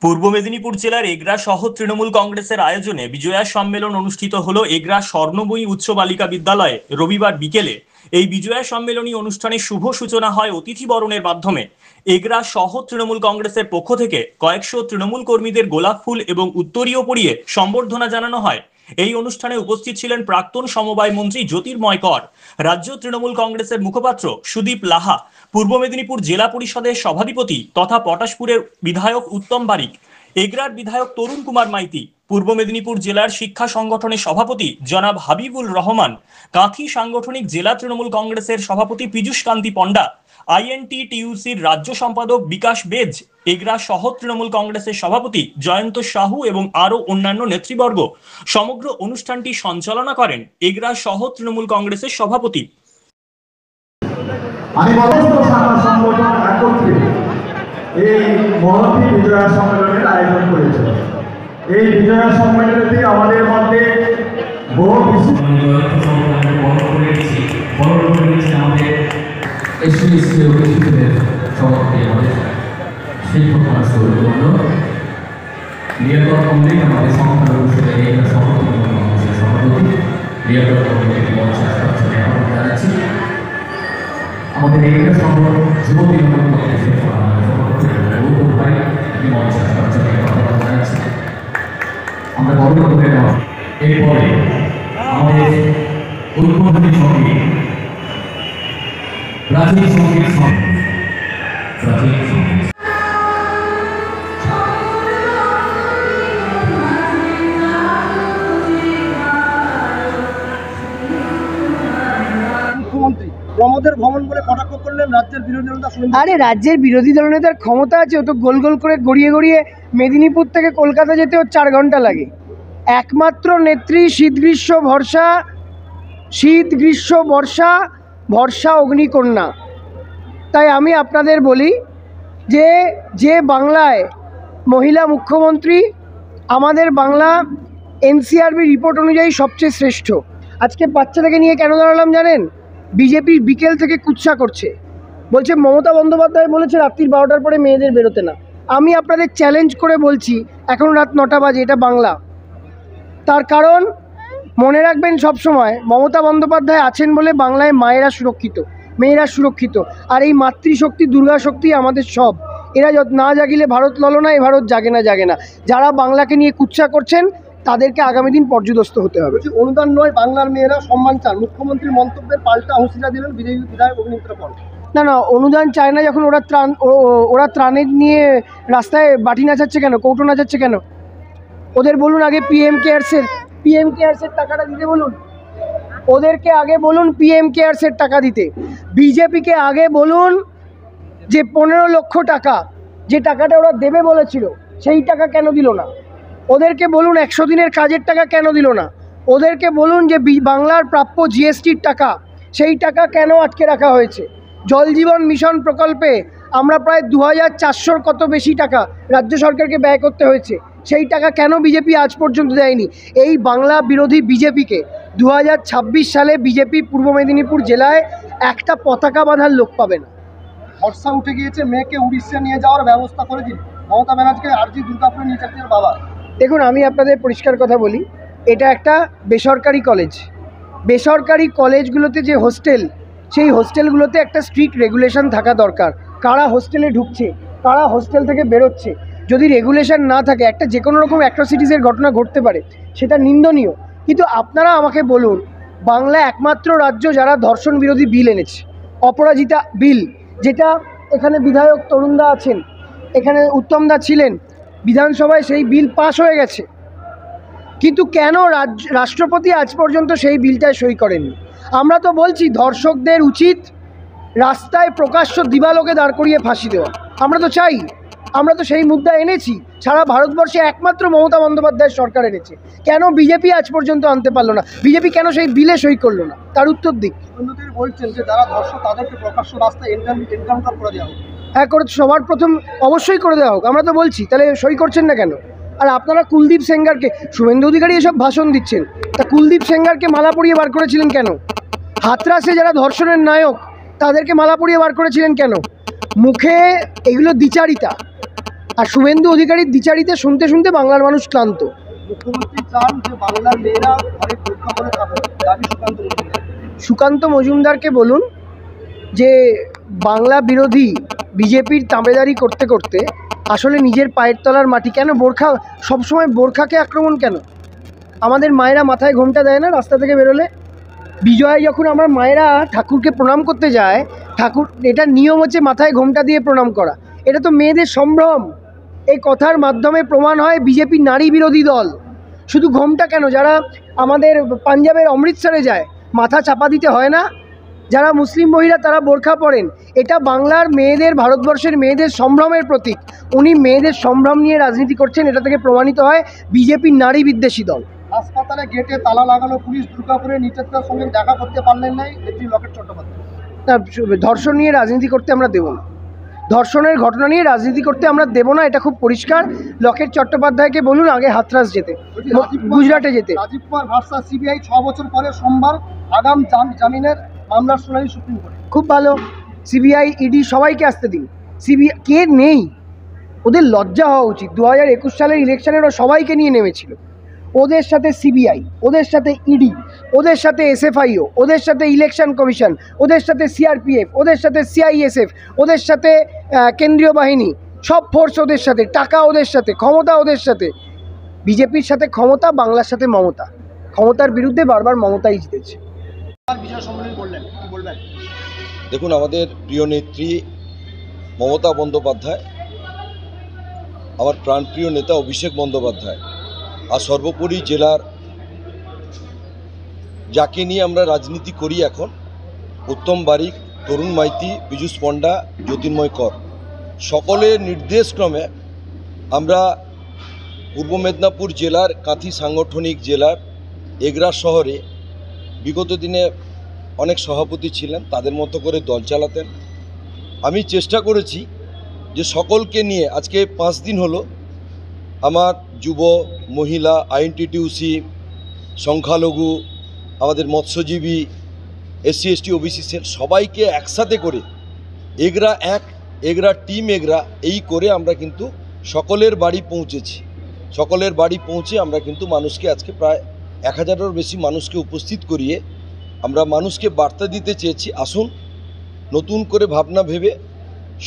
পূর্ব মেদিনীপুর জেলার এগরা শহর তৃণমূল কংগ্রেসের আয়োজনে বিজয়া সম্মেলন অনুষ্ঠিত হলো এগরা স্বর্ণময়ী উচ্চ বালিকা বিদ্যালয়ে রবিবার বিকেলে। এই বিজয়া সম্মেলনী অনুষ্ঠানের শুভ সূচনা হয় অতিথি বরণের মাধ্যমে। এগরা শহর তৃণমূল কংগ্রেসের পক্ষ থেকে কয়েকশো তৃণমূল কর্মীদের গোলাপ ফুল এবং উত্তরীয় পরিয়ে সম্বর্ধনা জানানো হয়। এই অনুষ্ঠানে উপস্থিত ছিলেন প্রাক্তন সমবায় মন্ত্রী জ্যোতির্ময় কর, রাজ্য তৃণমূল কংগ্রেসের মুখপাত্র সুদীপ লাহা, পূর্ব মেদিনীপুর জেলা পরিষদের সভাধিপতি তথা পটাশপুরের বিধায়ক উত্তম বারিক, এগরার বিধায়ক তরুণ কুমার মাইতি, পূর্ব মেদিনীপুর জেলার শিক্ষা সংগঠনের সভাপতি জনাব হাবিবুল রহমান, কাঁথি সাংগঠনিক জেলা তৃণমূল কংগ্রেসের সভাপতি পীযূষ কান্তি পণ্ডা, INTTUCর রাজ্য সম্পাদক বিকাশ বেজ, এগরা শহর তৃণমূল কংগ্রেসের সভাপতি জয়ন্ত সাহু এবং আরও অন্যান্য নেতৃবর্গ। সমগ্র অনুষ্ঠানটি সঞ্চালনা করেন এগরা শহর তৃণমূল কংগ্রেসের সভাপতি। এই মহতী বিজয়া সম্মেলনের আয়োজন করেছে। এই বিজয়া সম্মেলনে আমাদের মধ্যে বহু আমাদের এই যুবতী আমরা গর্ব করে নেওয়া। এরপরে আমাদের উদ্বোধনী সঙ্গীত প্রাচীন সঙ্গীত প্রমোদের ভ্রমণ বলে কটাক্ষ করলেন রাজ্যের বিরোধী দলনেতা। আরে রাজ্যের বিরোধী দলনেতার ক্ষমতা আছে, ও তো গোল গোল করে গড়িয়ে গড়িয়ে মেদিনীপুর থেকে কলকাতা যেতে ওর 4 ঘন্টা লাগে। একমাত্র নেত্রী শীত গ্রীষ্ম বর্ষা ভরসা অগ্নিকন্যা। তাই আমি আপনাদের বলি যে বাংলায় মহিলা মুখ্যমন্ত্রী, আমাদের বাংলা NCRB রিপোর্ট অনুযায়ী সবচেয়ে শ্রেষ্ঠ। আজকে বাচ্চাটাকে নিয়ে কেন দাঁড়ালাম জানেন? বিজেপি বিকেল থেকে কুৎসা করছে, বলছে মমতা বন্দ্যোপাধ্যায় বলেছে রাত্রির 12টার পরে মেয়েদের বেরোতে না। আমি আপনাদের চ্যালেঞ্জ করে বলছি, এখন রাত 9টা বাজে, এটা বাংলা। তার কারণ মনে রাখবেন সবসময়, মমতা বন্দ্যোপাধ্যায় আছেন বলে বাংলায় মায়েরা সুরক্ষিত, মেয়েরা সুরক্ষিত। আর এই মাতৃশক্তি, দুর্গা শক্তি আমাদের সব। এরা না জাগিলে ভারত ললনা, এ ভারত জাগে না। যারা বাংলাকে নিয়ে কুৎসা করছেন তাদেরকে আগামী দিন পর্যদস্ত হতে হবে। অনুদান নয়, বাংলার মেয়েরা সম্মান চান, মুখ্যমন্ত্রীর মন্তব্যের পাল্টা হুঁশিয়ারি দিলেন বিজেপি বিধায়ক অগ্নিমিত্র পল। না, অনুদান চায় না যখন ওরা ত্রাণের নিয়ে রাস্তায় বাটি নাচাচ্ছে কেন, কৌটো নাচাচ্ছে কেন? ওদের বলুন আগে PM কেয়ার্সের টাকাটা দিতে বলুন। ওদেরকে আগে বলুন PM কেয়ার্সের টাকা দিতে। বিজেপিকে আগে বলুন যে 15 লক্ষ টাকা, যে টাকাটা ওরা দেবে বলেছিল, সেই টাকা কেন দিল না? ওদেরকে বলুন 100 দিনের কাজের টাকা কেন দিল না? ওদেরকে বলুন যে বাংলার প্রাপ্য GSTর টাকা, সেই টাকা কেন আটকে রাখা হয়েছে? জল জীবন মিশন প্রকল্পে আমরা প্রায় 2400 কত বেশি টাকা রাজ্য সরকারকে ব্যয় করতে হয়েছে, সেই টাকা কেন বিজেপি আজ পর্যন্ত দেয়নি? এই বাংলা বিরোধী বিজেপিকে 2026 সালে বিজেপি পূর্ব মেদিনীপুর জেলায় একটা পতাকা বাঁধার লোক পাবে না। ভরসা উঠে গিয়েছে, মেয়েকে উড়িষ্যা নিয়ে যাওয়ার ব্যবস্থা করে দিন মমতা ব্যানার্জিকে। আরজি দুর্গাপুরে নিয়ে যাচ্ছে বাবা। দেখুন, আমি আপনাদের পরিষ্কার কথা বলি, এটা একটা বেসরকারি কলেজ। বেসরকারি কলেজগুলোতে যে হোস্টেল, সেই হোস্টেলগুলোতে একটা স্ট্রিক্ট রেগুলেশন থাকা দরকার। কারা হোস্টেলে ঢুকছে, কারা হোস্টেল থেকে বেরোচ্ছে, যদি রেগুলেশন না থাকে একটা যে কোনো রকম অ্যাট্রসিটিসের ঘটনা ঘটতে পারে, সেটা নিন্দনীয়। কিন্তু আপনারা আমাকে বলুন, বাংলা একমাত্র রাজ্য যারা ধর্ষণ বিরোধী বিল এনেছে, অপরাজিতা বিল, যেটা এখানে বিধায়ক তরুণদা আছেন, এখানে উত্তমদা ছিলেন, বিধানসভায় সেই বিল পাস হয়ে গেছে। কিন্তু কেন রাষ্ট্রপতি আজ পর্যন্ত সেই বিলটায় সই করেননি? আমরা তো বলছি ধর্ষকদের উচিত রাস্তায় প্রকাশ্য দিবালোকে দাঁড় করিয়ে ফাঁসি দেওয়া। আমরা তো চাই, আমরা তো সেই মুদ্রা এনেছি, সারা ভারতবর্ষে একমাত্র মমতা বন্দ্যোপাধ্যায়ের সরকার এনেছে। কেন বিজেপি আজ পর্যন্ত আনতে পারলো না? বিজেপি কেন সেই বিলে সই করলো না? তার উত্তর দিক। বলছেন যে যারা ধর্ষক তাদেরকে প্রকাশ্য রাস্তায় এনকাউন্টার করে দেওয়া হোক। হ্যাঁ, করে সবার প্রথম অবশ্যই করে দেওয়া হোক, আমরা তো বলছি। তাহলে সই করছেন না কেন? আর আপনারা কুলদীপ সেঙ্গারকে, শুভেন্দু অধিকারী এসব ভাষণ দিচ্ছেন, তা কুলদীপ সেঙ্গারকে মালা পরিয়ে বার করেছিলেন কেন? হাতরাসে যারা ধর্ষণের নায়ক তাদেরকে মালা পরিয়ে বার করেছিলেন কেন? মুখে এগুলো দ্বিচারিতা, আর শুভেন্দু অধিকারীর দ্বিচারিতে শুনতে শুনতে বাংলার মানুষ ক্লান্ত। মুখ্যমন্ত্রী চান যে বাংলার মেয়েরা ঘরে পরীক্ষা করে থাকুক, দাবি সুকান্ত মজুমদারকে বলুন যে বাংলা বিরোধী বিজেপির তাঁবেদারি করতে করতে আসলে নিজের পায়ের তলার মাটি কেন বোরখা, সবসময় বোরখাকে আক্রমণ কেন? আমাদের মায়েরা মাথায় ঘোমটা দেয় না রাস্তা থেকে বেরোলে? বিজয় যখন আমার মায়েরা ঠাকুরকে প্রণাম করতে যায়, ঠাকুর, এটা নিয়ম হচ্ছে মাথায় ঘোমটা দিয়ে প্রণাম করা। এটা তো মেয়েদের সম্ভ্রম। এই কথার মাধ্যমে প্রমাণ হয় বিজেপি নারী বিরোধী দল। শুধু ঘোমটা কেন, যারা আমাদের পাঞ্জাবের অমৃতসরে যায় মাথা চাপা দিতে হয় না? যারা মুসলিম মহিলা তারা বোরখা পরেন। এটা বাংলার মেয়েদের, ভারতবর্ষের মেয়েদের সম্ভ্রমের প্রতীক। উনি মেয়েদের সম্ভ্রম নিয়ে রাজনীতি করছেন, এটা থেকে প্রমাণিত হয় বিজেপির নারী বিদ্বেষী দল। হাসপাতালে গেটে তালা লাগানো পুলিশ, দুর্গাপুরে নিচের সঙ্গে দেখা করতে পারলেন নাই নেত্রী লকেট চট্টোপাধ্যায়। না, ধর্ষণ নিয়ে রাজনীতি করতে আমরা দেব না, ধর্ষণের ঘটনা নিয়ে রাজনীতি করতে আমরা দেব না, এটা খুব পরিষ্কার। লকেট চট্টোপাধ্যায়কে বলুন আগে হাতরাস যেতে, গুজরাটে যেতে। রাজীব কুমার ভার্সাস সিবিআই 6 বছর পরে সোমবার আগাম জামিনের মামলার শুনানি সুপ্রিম কোর্টে। খুব ভালো, সিবিআই ইডি সবাইকে আসতে দিন। সিবিআই কে নেই? ওদের লজ্জা হওয়া উচিত। 2021 সালের ইলেকশনে ওরা সবাইকে নিয়ে নেমেছিল। ওদের সাথে সিবিআই, ওদের সাথে ইডি, ওদের সাথে এসএফআইও, ওদের সাথে ইলেকশন কমিশন, ওদের সাথে সিআরপিএফ, ওদের সাথে সিআইএসএফ, ওদের সাথে কেন্দ্রীয় বাহিনী, সব ফোর্স ওদের সাথে, টাকা ওদের সাথে, ক্ষমতা ওদের সাথে। বিজেপির সাথে ক্ষমতা, বাংলার সাথে মমতা। ক্ষমতার বিরুদ্ধে বারবার মমতাই জিতেছে। বিজয় সম্মেলন করলেন, কি বলবেন? দেখুন, আমাদের প্রিয় নেত্রী মমতা বন্দ্যোপাধ্যায়, আমার প্রাণপ্রিয় নেতা অভিষেক বন্দ্যোপাধ্যায়, আর সর্বোপরি জেলার যাকে নিয়ে আমরা রাজনীতি করি এখন, উত্তম বারিক, তরুণ মাইতি, পীযূষ পণ্ডা, জ্যোতির্ময় কর, সকলের নির্দেশক্রমে আমরা পূর্ব মেদিনীপুর জেলার কাঁথি সাংগঠনিক জেলার এগরা শহরে বিগত দিনে অনেক সভাপতি ছিলেন, তাদের মতো করে দল চালাতেন। আমি চেষ্টা করেছি যে সকলকে নিয়ে, আজকে 5 দিন হলো আমার যুব, মহিলা, আইএনটিটিউসি, সংখ্যালঘু, আমাদের মৎস্যজীবী, এসসি এসটি ওবিসি সেল, সবাইকে একসাথে করে এগরা টিম এগরা এই করে আমরা কিন্তু সকলের বাড়ি পৌঁছেছি। সকলের বাড়ি পৌঁছে আমরা কিন্তু মানুষকে আজকে প্রায় 1000-এরও বেশি মানুষকে উপস্থিত করিয়ে আমরা মানুষকে বার্তা দিতে চেয়েছি, আসুন নতুন করে ভাবনা ভেবে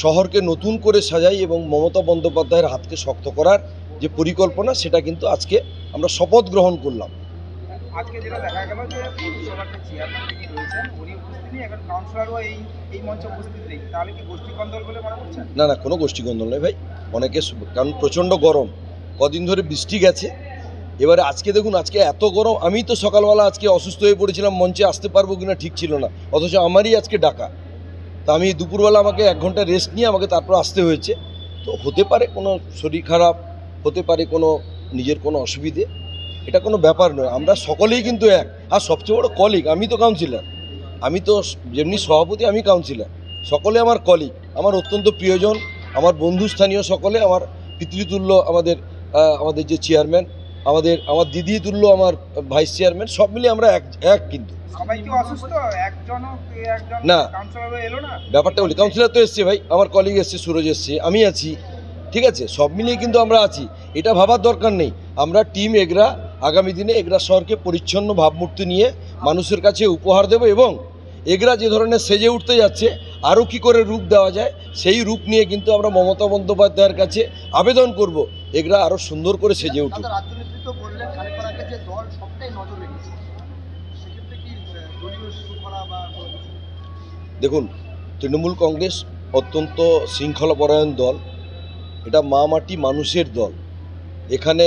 শহরকে নতুন করে সাজাই এবং মমতা বন্দ্যোপাধ্যায়ের হাতকে শক্ত করার যে পরিকল্পনা, সেটা কিন্তু আজকে আমরা শপথ গ্রহণ করলাম। আজকে যেটা দেখা গেল যে পৌরসভার যে চেয়ারম্যান যিনি রয়েছেন উনি উপস্থিত নেই, এখন কাউন্সিলরও এই মঞ্চে উপস্থিত নেই, তাহলে কি গোষ্ঠী কন্দল বলে মনে করছেন? না না, কোনো গোষ্ঠী কন্দল নেই ভাই। অনেকে, কারণ প্রচণ্ড গরম, কদিন ধরে বৃষ্টি গেছে, এবারে আজকে দেখুন, আজকে এত গরম। আমি তো সকালবেলা আজকে অসুস্থ হয়ে পড়েছিলাম, মঞ্চে আসতে পারবো কিনা ঠিক ছিল না, অথচ আমারই আজকে ডাকা। তা আমি দুপুরবেলা আমাকে 1 ঘন্টা রেস্ট নিয়ে আমাকে তারপর আসতে হয়েছে। তো হতে পারে কোনো শরীর খারাপ, হতে পারে কোনো নিজের কোনো অসুবিধে, এটা কোনো ব্যাপার নয়। আমরা সকলেই কিন্তু এক। আর সবচেয়ে বড় কলিগ, আমি তো কাউন্সিলর, আমি তো যেমনি সভাপতি, আমি কাউন্সিলর, সকলে আমার কলিগ, আমার অত্যন্ত প্রিয়জন, আমার বন্ধুস্থানীয়, সকলে আমার পিতৃতুল্য। আমাদের যে চেয়ারম্যান, আমার দিদি তুল্য, আমার ভাইস চেয়ারম্যান, সব মিলে আমরা এক কিন্তু। সবাই কি অসুস্থ? একজন না, কাউন্সিলর এলো না? ব্যাপারটা বলি, কাউন্সিলর তো এসছে ভাই, আমার কলিগ এসছে, সুরজ এসছে, আমি আছি, ঠিক আছে, সব মিলিয়ে কিন্তু আমরা আছি। এটা ভাবার দরকার নেই। আমরা টিম এগরা আগামী দিনে এগরা শহরকে পরিচ্ছন্ন ভাবমূর্তি নিয়ে মানুষের কাছে উপহার দেব, এবং এগরা যে ধরনের সেজে উঠতে যাচ্ছে, আরও কি করে রূপ দেওয়া যায়, সেই রূপ নিয়ে কিন্তু আমরা মমতা বন্দ্যোপাধ্যায়ের কাছে আবেদন করব, এগরা আরও সুন্দর করে সেজে উঠুক। রাজ্য নেতৃত্ব বললেন খানিকক্ষণ আগে যে দল সবটাই নজর রেখেছে, সেক্ষেত্রে কি দলীয় শৃঙ্খলা বা? দেখুন, তৃণমূল কংগ্রেস অত্যন্ত শৃঙ্খলাপরায়ণ দল, এটা মা মাটি মানুষের দল। এখানে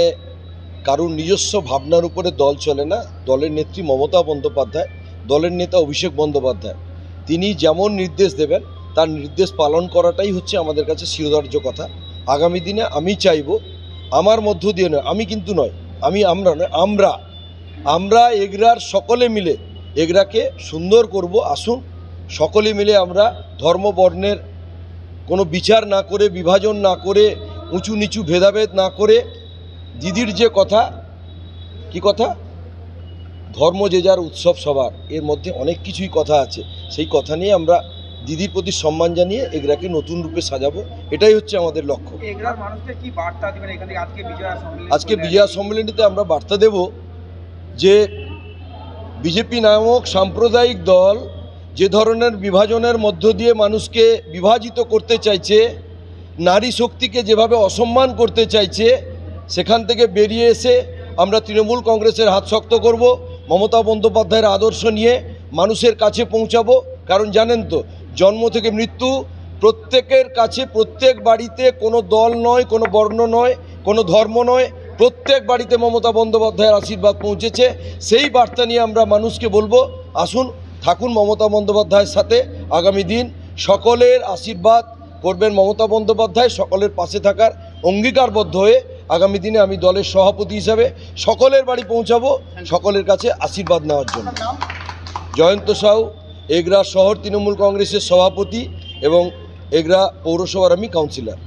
কারুর নিজস্ব ভাবনার উপরে দল চলে না। দলের নেত্রী মমতা বন্দ্যোপাধ্যায়, দলের নেতা অভিষেক বন্দ্যোপাধ্যায়, তিনি যেমন নির্দেশ দেবেন তার নির্দেশ পালন করাটাই হচ্ছে আমাদের কাছে শিরোধার্য কথা। আগামী দিনে আমি চাইব, আমার মধ্য দিয়ে নয়, আমি কিন্তু নয়, আমরা এগরার সকলে মিলে এগরাকে সুন্দর করব। আসুন সকলে মিলে আমরা ধর্ম বর্ণের কোনো বিচার না করে, বিভাজন না করে, উঁচু নিচু ভেদাভেদ না করে, দিদির যে কথা, কি কথা, ধর্ম যে যার উৎসব সবার, এর মধ্যে অনেক কিছুই কথা আছে, সেই কথা নিয়ে আমরা দিদির প্রতি সম্মান জানিয়ে এগরাকে নতুন রূপে সাজাবো, এটাই হচ্ছে আমাদের লক্ষ্য। এগুলার মানুষদের কি বার্তা দিবেন এখান থেকে আজকে বিজয়া সম্মেলন? আজকে বিজয়া সম্মেলনীতে আমরা বার্তা দেব যে বিজেপি নামক সাম্প্রদায়িক দল যে ধরনের বিভাজনের মধ্য দিয়ে মানুষকে বিভাজিত করতে চাইছে, নারী শক্তিকে যেভাবে অসম্মান করতে চাইছে, সেখান থেকে বেরিয়ে এসে আমরা তৃণমূল কংগ্রেসের হাত শক্ত করব, মমতা বন্দ্যোপাধ্যায়ের আদর্শ নিয়ে মানুষের কাছে পৌঁছাবো। কারণ জানেন তো, জন্ম থেকে মৃত্যু প্রত্যেকের কাছে, প্রত্যেক বাড়িতে কোনো দল নয়, কোনো বর্ণ নয়, কোনো ধর্ম নয়, প্রত্যেক বাড়িতে মমতা বন্দ্যোপাধ্যায়ের আশীর্বাদ পৌঁছেছে। সেই বার্তা নিয়ে আমরা মানুষকে বলবো, আসুন থাকুন মমতা বন্দ্যোপাধ্যায়ের সাথে। আগামী দিন সকলের আশীর্বাদ করবেন মমতা বন্দ্যোপাধ্যায়, সকলের পাশে থাকার অঙ্গীকারবদ্ধ হয়ে আগামী দিনে আমি দলের সভাপতি হিসাবে সকলের বাড়ি পৌঁছাবো, সকলের কাছে আশীর্বাদ নেওয়ার জন্য। জয়ন্ত সাউ, এগরা শহর তৃণমূল কংগ্রেসের সভাপতি এবং এগরা পৌরসভার আমি কাউন্সিলর।